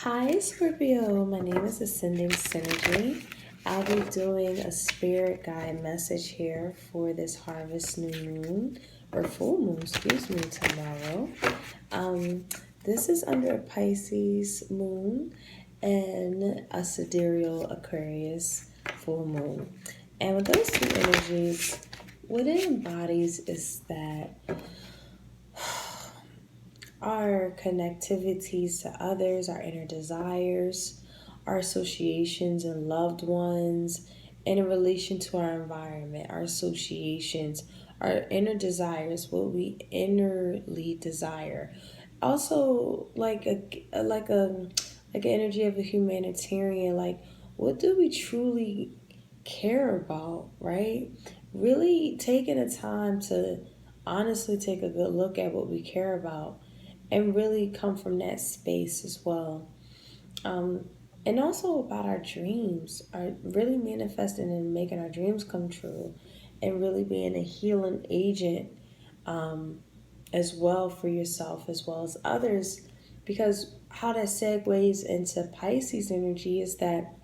Hi Scorpio, my name is Ascending Synergy. I'll be doing a spirit guide message here for this harvest new moon, or full moon, excuse me, tomorrow. This is under a Pisces moon and a sidereal Aquarius full moon. And with those two energies, what it embodies is that our connectivities to others, our inner desires, our associations and loved ones, and in relation to our environment, our associations, our inner desires, what we innerly desire. Also, like an energy of a humanitarian, like what do we truly care about, right? Really taking the time to honestly take a good look at what we care about and really come from that space as well. And also about our dreams, are really manifesting and making our dreams come true, and really being a healing agent as well for yourself as well as others. Because how that segues into Pisces energy is that,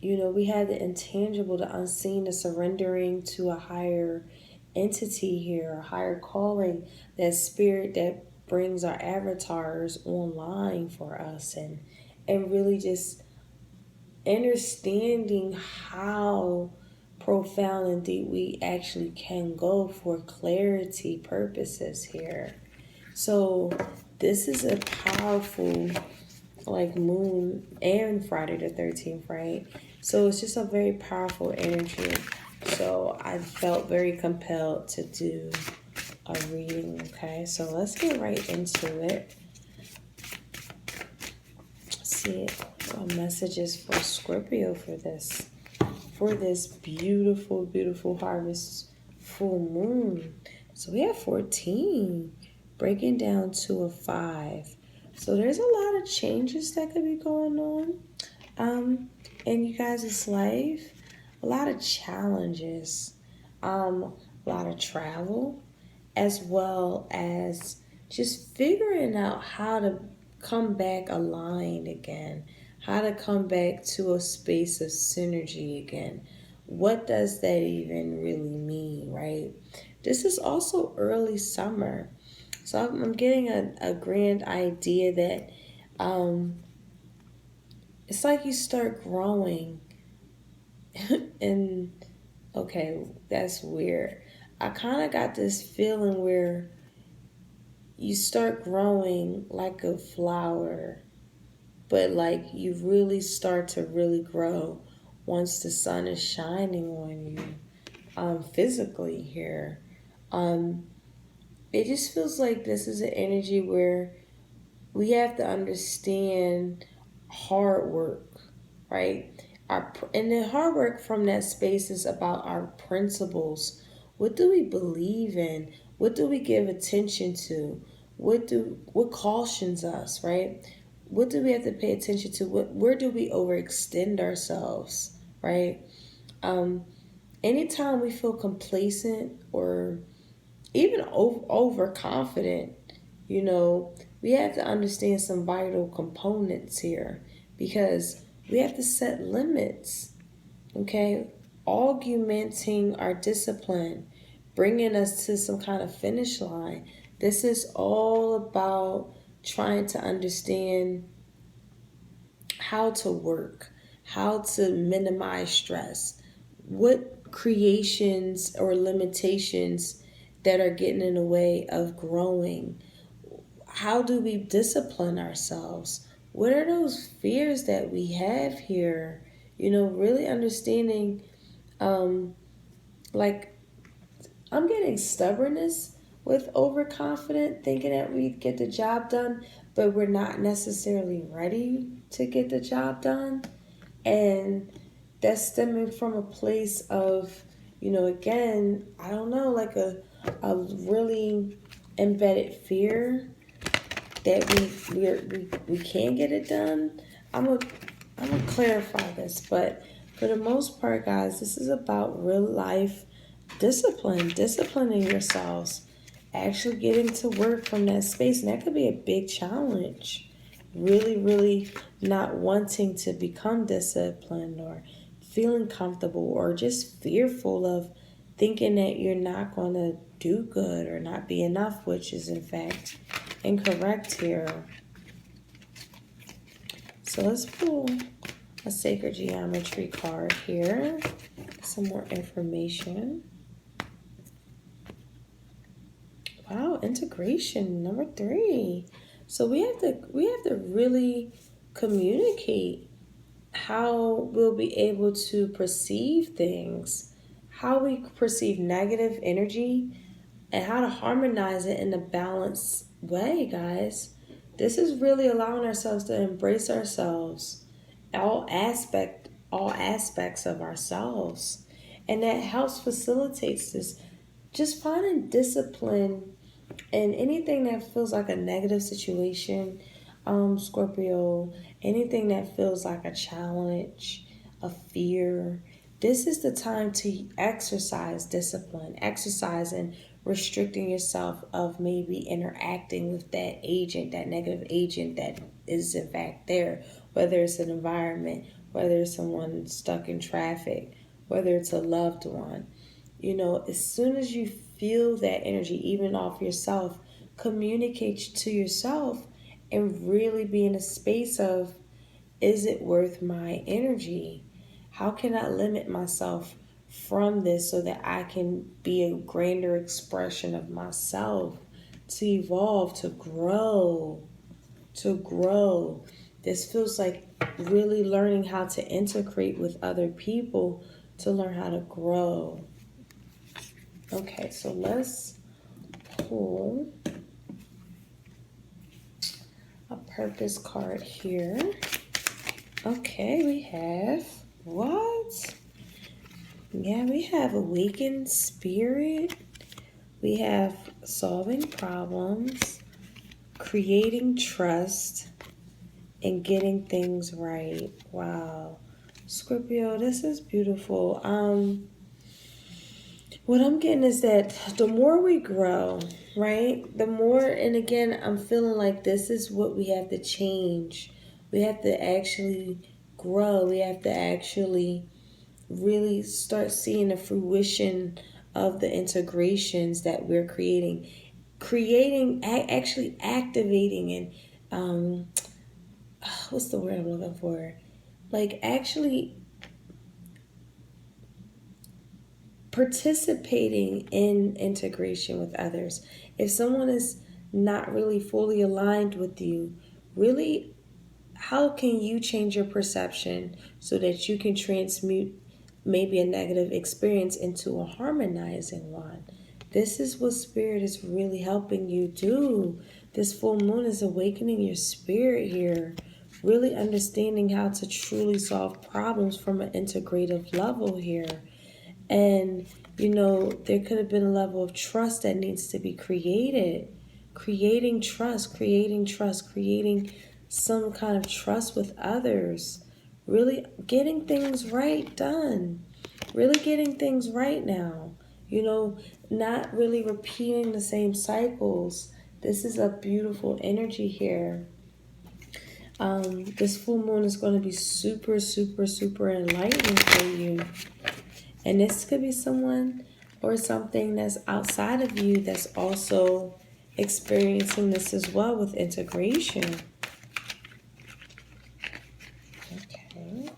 we have the intangible, the unseen, the surrendering to a higher entity here, a higher calling, that spirit that brings our avatars online for us, and really just understanding how profound and deep we actually can go for clarity purposes here. So this is a powerful moon and Friday the 13th, right? So it's just a very powerful energy. So I felt very compelled to do a reading, okay? So let's get right into it. Let's see what messages for Scorpio for this beautiful, beautiful harvest full moon. So we have 14 breaking down to a 5. So there's a lot of changes that could be going on in you guys' life. A lot of challenges, a lot of travel, as well as just figuring out how to come back aligned again, how to come back to a space of synergy again. What does that even really mean, right? This is also early summer. So I'm getting a grand idea that it's like you start growing. And okay, that's weird. I kind of got this feeling where you start growing like a flower, but like you really start to really grow once the sun is shining on you, physically here. It just feels like this is an energy where we have to understand hard work, right? And the hard work from that space is about our principles. What do we believe in? What do we give attention to? What cautions us, right? What do we have to pay attention to? Where do we overextend ourselves, right? Anytime we feel complacent or even overconfident, we have to understand some vital components here, because we have to set limits, okay? Augmenting our discipline, bringing us to some kind of finish line. This is all about trying to understand how to work, how to minimize stress, what creations or limitations that are getting in the way of growing. How do we discipline ourselves? What are those fears that we have here? Really understanding, like, I'm getting stubbornness with overconfident, thinking that we get the job done, but we're not necessarily ready to get the job done. And that's stemming from a place of, again, I don't know, like a really embedded fear that we can't get it done. I'm gonna clarify this, but for the most part, guys, this is about real life disciplining yourselves, actually getting to work from that space, and that could be a big challenge. really, really not wanting to become disciplined, or feeling comfortable, or just fearful of thinking that you're not going to do good or not be enough, which is in fact incorrect here. So let's pull a sacred geometry card here. Some more information. Wow, integration number 3. So we have to really communicate how we'll be able to perceive things, how we perceive negative energy, and how to harmonize it in a balanced way, guys. This is really allowing ourselves to embrace ourselves, all aspects of ourselves. And that helps facilitates this. Just finding discipline in anything that feels like a negative situation, Scorpio, anything that feels like a challenge, a fear. This is the time to exercise discipline, exercise and restricting yourself of maybe interacting with that agent, that negative agent that is in fact there, whether it's an environment, whether it's someone stuck in traffic, whether it's a loved one. You know, as soon as you feel that energy, even off yourself, communicate to yourself and really be in a space of, is it worth my energy? How can I limit myself from this so that I can be a grander expression of myself, to evolve, to grow, to grow? This feels like really learning how to integrate with other people to learn how to grow. Okay, so let's pull a purpose card here. Okay, we have what? Yeah, we have awakened spirit. We have solving problems, creating trust, and getting things right. Wow. Scorpio, this is beautiful. What I'm getting is that the more we grow, right? The more, and again, I'm feeling like this is what we have to change. We have to actually grow. We have to actually really start seeing the fruition of the integrations that we're actually activating and, what's the word I'm looking for? Like actually participating in integration with others. If someone is not really fully aligned with you, really, how can you change your perception so that you can transmute maybe a negative experience into a harmonizing one? This is what spirit is really helping you do. This full moon is awakening your spirit here, really understanding how to truly solve problems from an integrative level here. And, you know, there could have been a level of trust that needs to be created. Creating trust, creating some kind of trust with others. Really getting things right done. Really getting things right now. You know, not really repeating the same cycles. This is a beautiful energy here. This full moon is going to be super, super, super enlightening for you. And this could be someone or something that's outside of you that's also experiencing this as well with integration. Okay.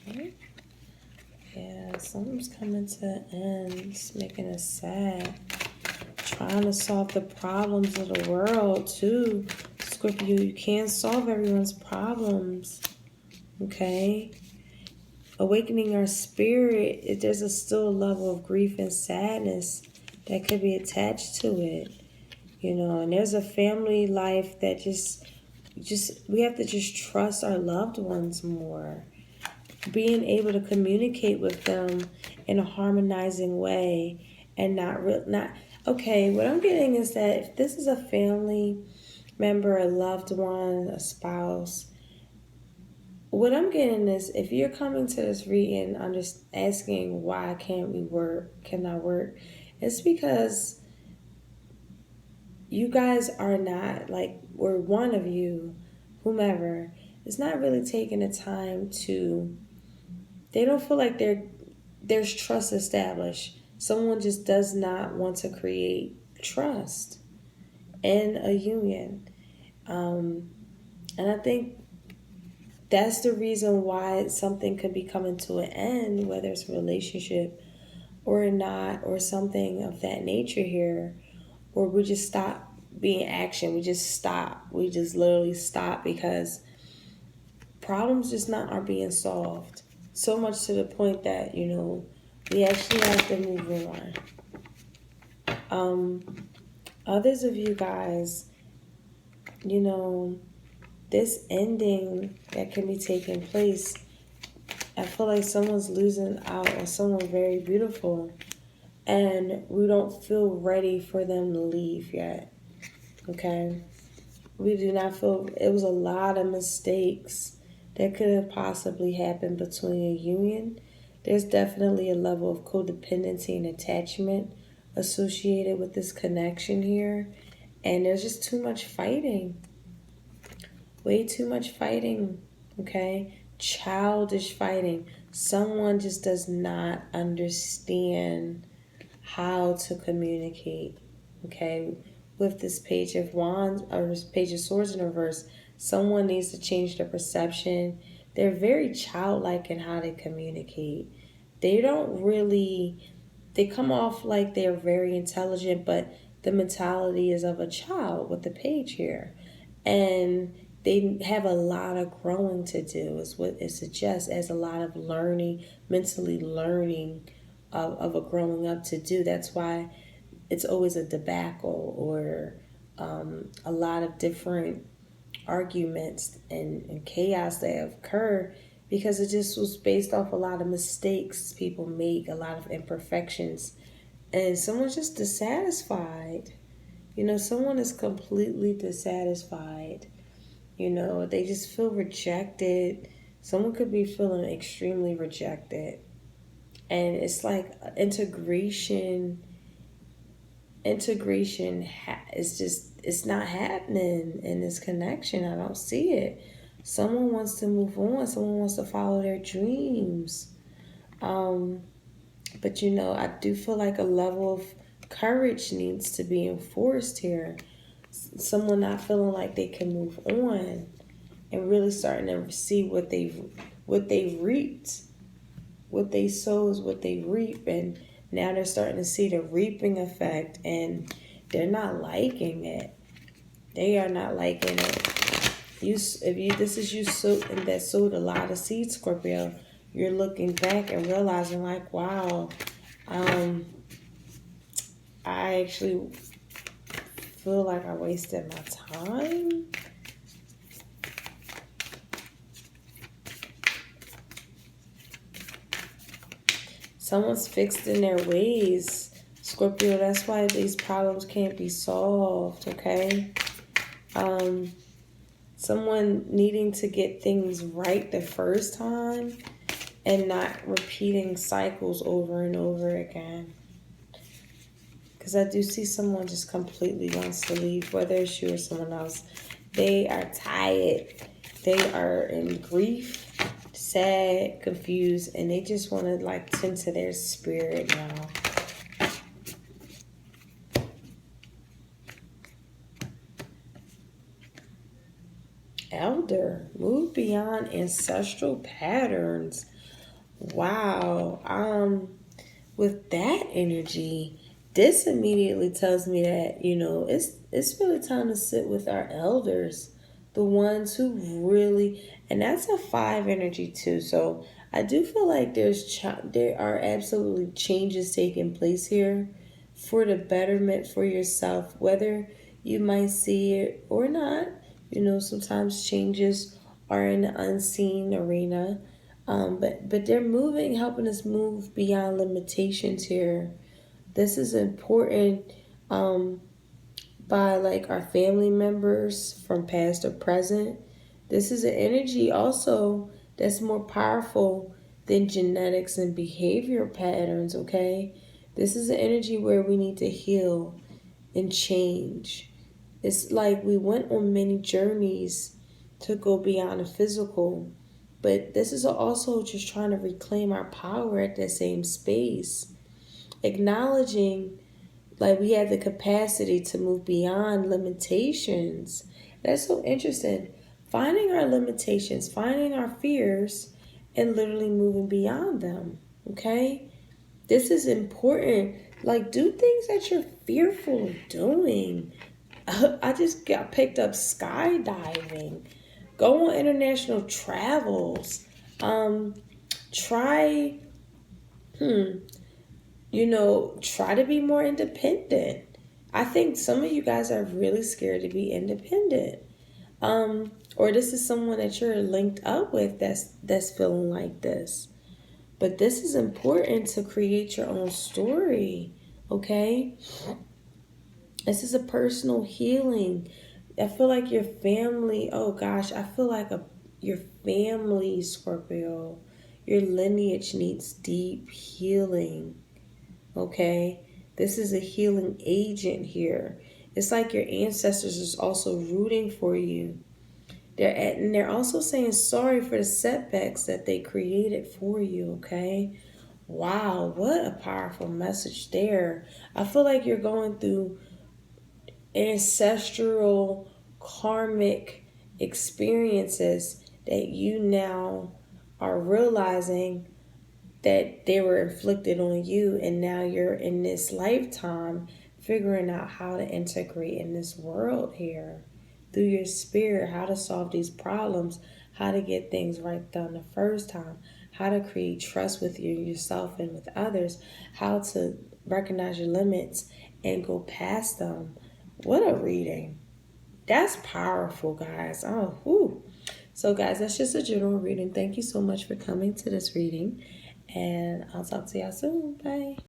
Okay. Yeah, something's coming to an end. It's making us sad. Trying to solve the problems of the world too. Scorpio, you can't solve everyone's problems. Okay? Awakening our spirit, there's still a level of grief and sadness that could be attached to it, you know. And there's a family life that just we have to just trust our loved ones more, being able to communicate with them in a harmonizing way, and not okay. What I'm getting is that if this is a family member, a loved one, a spouse, what I'm getting is, if you're coming to this reading asking why can I work, it's because you guys are not like, or one of you, whomever, is not really taking the time to, they don't feel like there's trust established. Someone just does not want to create trust in a union. And I think that's the reason why something could be coming to an end, whether it's a relationship or not, or something of that nature here, or we just stop being action. We just stop. We just literally stop because problems just not are being solved. So much to the point that, we actually have to move on. Others of you guys, this ending that can be taking place, I feel like someone's losing out on someone very beautiful, and we don't feel ready for them to leave yet. Okay? We do not feel, it was a lot of mistakes that could have possibly happened between a union. There's definitely a level of codependency and attachment associated with this connection here. And there's just too much fighting. Way too much fighting, okay? Childish fighting. Someone just does not understand how to communicate, okay? With this Page of Wands, or this Page of Swords in reverse, someone needs to change their perception. They're very childlike in how they communicate. They don't really, they come off like they're very intelligent, but the mentality is of a child with the page here. And they have a lot of growing to do, is what it suggests, as a lot of learning, mentally learning of a growing up to do. That's why it's always a debacle, or a lot of different arguments and chaos that occur, because it just was based off a lot of mistakes people make, a lot of imperfections, and someone's just dissatisfied. Someone is completely dissatisfied. They just feel rejected. Someone could be feeling extremely rejected. And it's like integration is just, it's not happening in this connection. I don't see it. Someone wants to move on. Someone wants to follow their dreams. But I do feel like a level of courage needs to be enforced here. Someone not feeling like they can move on, and really starting to see what they've reaped. What they sow is what they reap, and now they're starting to see the reaping effect, and they're not liking it. They are not liking it. This is you that sowed a lot of seeds, Scorpio. You're looking back and realizing, like, wow, I actually feel like I wasted my time. Someone's fixed in their ways, Scorpio. That's why these problems can't be solved, okay? Someone needing to get things right the first time and not repeating cycles over and over again. Because I do see someone just completely wants to leave, whether it's you or someone else. They are tired. They are in grief, sad, confused, and they just want to tend to their spirit now. Elder, move beyond ancestral patterns. Wow. With that energy, this immediately tells me that, it's really time to sit with our elders, the ones who really, and that's a 5 energy too. So I do feel like there are absolutely changes taking place here for the betterment for yourself, whether you might see it or not. Sometimes changes are in the unseen arena. But they're moving, helping us move beyond limitations here. This is important by our family members from past or present. This is an energy also that's more powerful than genetics and behavior patterns, okay? This is an energy where we need to heal and change. It's like we went on many journeys to go beyond the physical, but this is also just trying to reclaim our power at that same space. Acknowledging like we have the capacity to move beyond limitations. That's so interesting. Finding our limitations, finding our fears, and literally moving beyond them. Okay? This is important. Like, do things that you're fearful of doing. I just got picked up skydiving. Go on international travels. Try, try to be more independent. I think some of you guys are really scared to be independent. Or this is someone that you're linked up with that's feeling like this. But this is important to create your own story, okay? This is a personal healing. I feel like your family, oh gosh, I feel like your family, Scorpio, your lineage needs deep healing, okay? This is a healing agent here. It's like your ancestors is also rooting for you. They're also saying sorry for the setbacks that they created for you, okay? Wow, what a powerful message there. I feel like you're going through ancestral karmic experiences that you now are realizing that they were inflicted on you, and now you're in this lifetime figuring out how to integrate in this world here through your spirit, how to solve these problems, how to get things right done the first time, how to create trust with yourself and with others, how to recognize your limits and go past them. What a reading. That's powerful, guys. Oh, whew. So, guys, that's just a general reading. Thank you so much for coming to this reading. And I'll talk to y'all soon. Bye.